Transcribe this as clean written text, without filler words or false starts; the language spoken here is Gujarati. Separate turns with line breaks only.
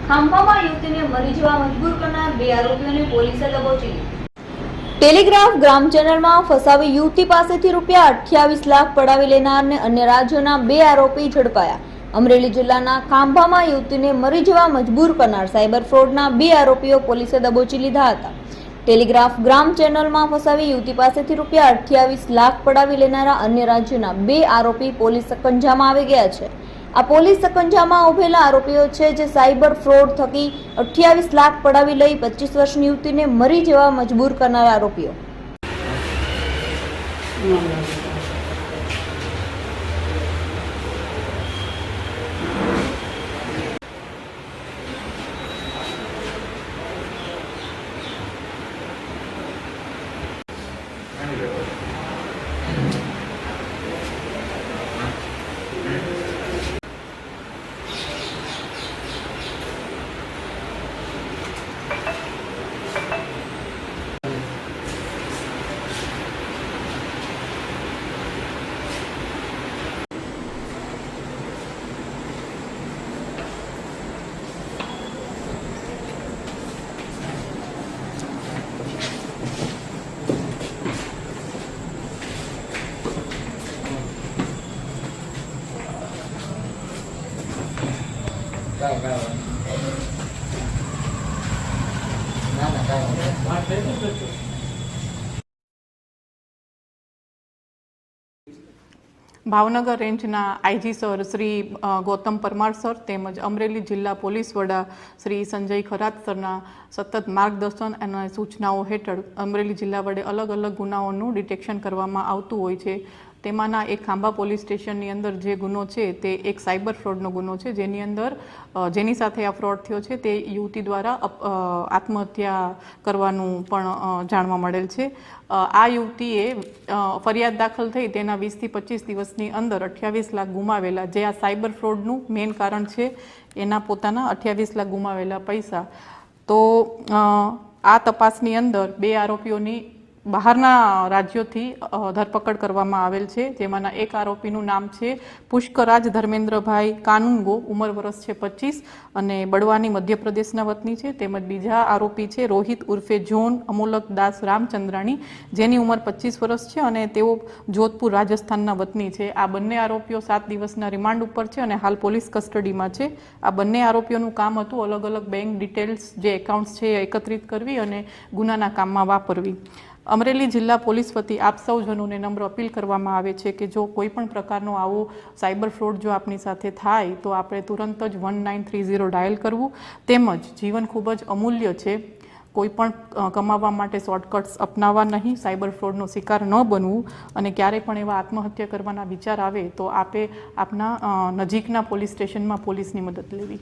ખાંભામાં યુવતીને મરી જવા મજબૂર કરનાર 2 આરોપીઓને પોલીસે દબોચી લીધા। ટેલિગ્રાફ ગ્રામ ચેનલમાં ફસાવી યુવતી પાસેથી રૂપિયા 28 લાખ પડાવી લેનારને અન્ય રાજ્યોના 2 આરોપી ઝડપાયા। અમરેલી જિલ્લાના ખાંભામાં યુવતીને મરી જવા મજબૂર કરનાર સાયબર ફ્રોડના 2 આરોપીઓ પોલીસે દબોચી લીધા હતા। ટેલિગ્રાફ ગ્રામ ચેનલમાં ફસાવી યુવતી પાસેથી રૂપિયા 28 લાખ પડાવી લેનારા અન્ય રાજ્યોના 2 આરોપી પોલીસ સકંજામાં આવી ગયા છે। આ પોલીસ સકંજામાં ઉભેલા આરોપીઓ છે જે સાયબર ફ્રોડ થકી 28 લાખ પડાવી લઈ 25 વર્ષની યુવતીને મરી જવા મજબૂર કરનાર આરોપીઓ।
ભાવનગર રેન્જના IG sir Shri Gautam Parmar sir તેમજ અમરેલી જિલ્લા પોલીસ વડા શ્રી સંજય ખરાત સરના સતત માર્ગદર્શન અને સૂચનાઓ હેઠળ અમરેલી જિલ્લા વડે અલગ અલગ ગુનાઓનું ડિટેક્શન કરવામાં આવતું હોય છે। તેમાંના એક ખાંભા પોલીસ સ્ટેશનની અંદર જે ગુનો છે તે એક સાયબર ફ્રોડનો ગુનો છે, જેની અંદર જેની સાથે આ ફ્રોડ થયો છે તે યુવતી દ્વારા આત્મહત્યા કરવાનું પણ જાણવા મળેલ છે। આ યુવતીએ ફરિયાદ દાખલ થઈ તેના 20 થી 25 દિવસની અંદર 28 લાખ ગુમાવેલા, જે આ સાયબર ફ્રોડનું મેઇન કારણ છે, એના પોતાના 28 લાખ ગુમાવેલા પૈસા। તો આ તપાસની અંદર 2 આરોપીઓની બહારના રાજ્યોથી ધરપકડ કરવામાં આવેલ છે, જેમાંના એક આરોપીનું નામ છે પુષ્કરાજ ધર્મેન્દ્રભાઈ કાનુંગો, ઉંમર વર્ષ છે 25 અને બળવાની મધ્યપ્રદેશના વતની છે। તેમજ બીજા આરોપી છે રોહિત ઉર્ફે જોન અમોલક દાસ રામચંદ્રાણી, જેની ઉંમર 25 વર્ષ છે અને તેઓ જોધપુર રાજસ્થાનના વતની છે। આ બંને આરોપીઓ 7 દિવસના રિમાન્ડ ઉપર છે અને હાલ પોલીસ કસ્ટડીમાં છે। આ બંને આરોપીઓનું કામ હતું અલગ અલગ બેંક ડિટેલ્સ, જે એકાઉન્ટ્સ છે એ એકત્રિત કરવી અને ગુનાના કામમાં વાપરવી। અમરેલી જિલ્લા પોલીસ વતી આપ સૌ જનોને નમ્ર અપીલ કરવામાં આવે છે કે જો કોઈ પણ પ્રકારનો આવો સાયબર ફ્રોડ જો આપની સાથે થાય તો આપણે તુરંત જ 1930 ડાયલ કરવું। તેમજ જીવન ખૂબ જ અમૂલ્ય છે, કોઈ પણ કમાવા માટે શોર્ટકટ્સ અપનાવવા નહીં, સાયબર ફ્રોડનો શિકાર ન બનવું અને ક્યારેય પણ એવા આત્મહત્યા કરવાના વિચાર આવે તો આપે આપના નજીકના પોલીસ સ્ટેશનમાં પોલીસની મદદ લેવી।